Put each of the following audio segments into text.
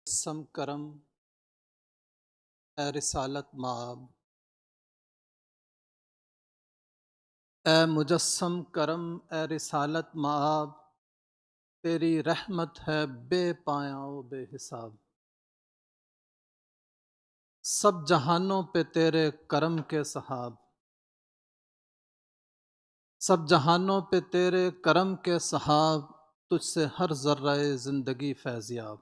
مجسم کرم اے رسالت مآب، اے مجسم کرم اے رسالت مآب، تیری رحمت ہے بے پایاں و بے حساب۔ سب جہانوں پہ تیرے کرم کے سحاب، سب جہانوں پہ تیرے کرم کے سحاب، تجھ سے ہر ذرہ زندگی فیضیاب۔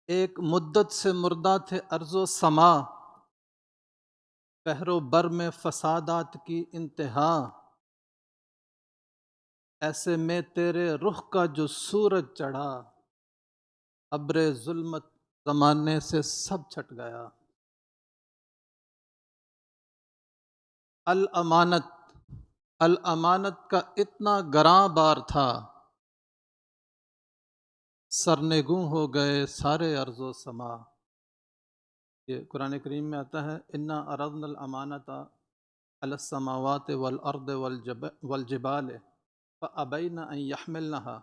ایک مدت سے مردہ تھے ارض و سما، بحر و بر میں فسادات کی انتہا۔ ایسے میں تیرے رخ کا جو سورج چڑھا، ابر ظلمت زمانے سے سب چھٹ گیا۔ الامانت، الامانت کا اتنا گراں بار تھا، سرنگوں ہو گئے سارے ارض و سما۔ یہ قرآن کریم میں آتا ہے، انا عرضنا الامانۃ علی السماوات والارض والجبال فابین ان یحملنها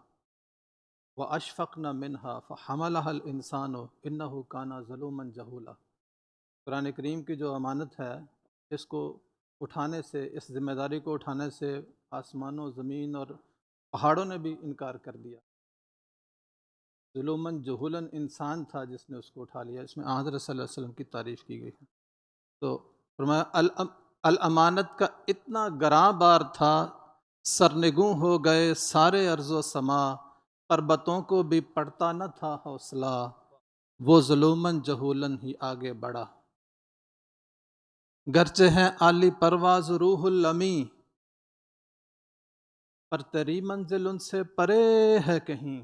واشفقن منها فحملها الانسان انه کان ظلوما جہولا۔ قرآن کریم کی جو امانت ہے، اس کو اٹھانے سے، اس ذمہ داری کو اٹھانے سے آسمانوں، زمین اور پہاڑوں نے بھی انکار کر دیا۔ ظلوماً جہولاً انسان تھا جس نے اس کو اٹھا لیا۔ اس میں حضرت صلی اللہ علیہ وسلم کی تعریف کی گئی ہے۔ تو فرمایا الامانت کا اتنا گراں بار تھا، سرنگوں ہو گئے سارے ارض و سما، پربتوں کو بھی پڑتا نہ تھا حوصلہ، وہ ظلوماً جہولاً ہی آگے بڑھا۔ گرچہ ہیں عالی پرواز روح الامی، پر تیری منزل ان سے پرے ہے کہیں۔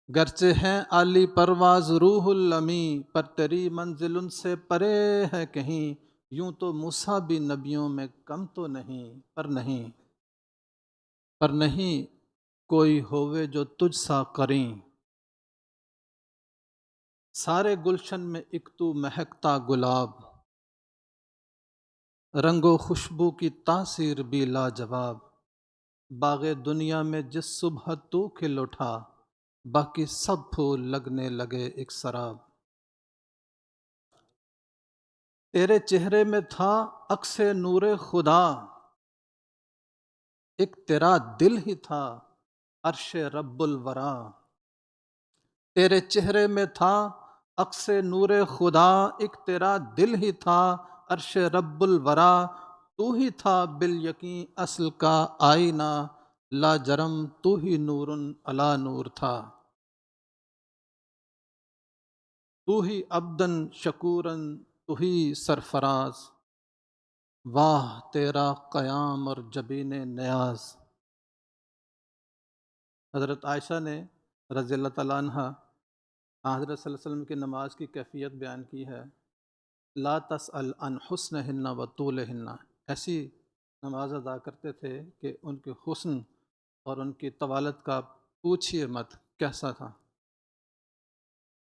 گرچہ ہیں عالی پرواز روح الامی، پر تیری منزل ان سے پرے ہے کہیں۔ یوں تو موسیٰ بھی نبیوں میں کم تو نہیں، پر نہیں کوئی ہوئے جو تجھ سا قریں۔ سارے گلشن میں ایک تو مہکتا گلاب، رنگ و خوشبو کی تاثیر بھی لاجواب۔ باغ دنیا میں جس صبح تو کھل اٹھا، باقی سب پھول لگنے لگے ایک سراب۔ تیرے چہرے میں تھا عکس نور خدا، ایک تیرا دل ہی تھا عرش رب الورا۔ تیرے چہرے میں تھا عکس نور خدا، ایک تیرا دل ہی تھا عرش رب الورا۔ تو ہی تھا بالیقین اصل کا آئینہ، لاجرم تو ہی نور علی نور تھا۔ تو ہی عبداً شکوراً تو ہی سرفراز، واہ تیرا قیام اور جبین نیاز۔ حضرت عائشہ نے رضی اللہ تعالیٰ عنہ حضرت صلی اللہ علیہ وسلم کی نماز کی کیفیت بیان کی ہے، لا تسأل عن حسنہن و طولہن، ایسی نماز ادا کرتے تھے کہ ان کے حسن اور ان کی طوالت کا پوچھئے مت کیسا تھا۔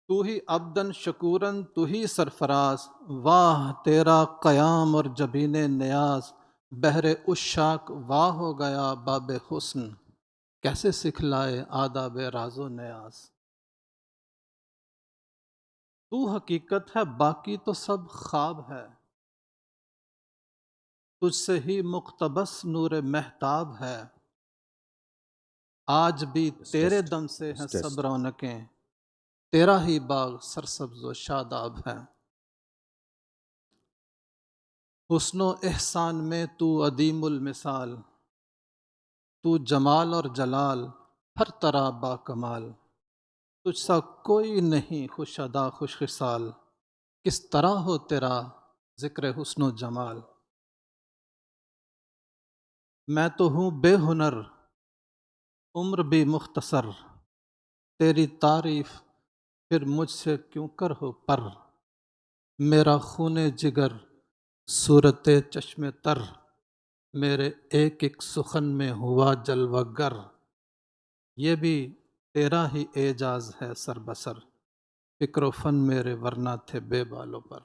تو ہی عبداً شکوراً تو ہی سرفراز، واہ تیرا قیام اور جبین نیاز۔ بحر عشاق واہ ہو گیا باب حسن، کیسے سکھلائے آداب راز و نیاز۔ تو حقیقت ہے باقی تو سب خواب ہے، تجھ سے ہی مقتبس نور مہتاب ہے۔ آج بھی تیرے دم سے ہیں سب رونقیں، تیرا ہی باغ سرسبز و شاداب ہے۔ حسن و احسان میں تو عدیم المثال، تو جمال اور جلال ہر طرح با کمال۔ تجھ سا کوئی نہیں خوش ادا خوش خصال، کس طرح ہو تیرا ذکر حسن و جمال۔ میں تو ہوں بے ہنر عمر بھی مختصر، تیری تعریف پھر مجھ سے کیوں کر ہو پر۔ میرا خون جگر صورت چشم تر، میرے ایک ایک سخن میں ہوا جلوہ گر۔ یہ بھی تیرا ہی اعجاز ہے سر بسر، فکر و فن میرے ورنہ تھے بے بالوں پر۔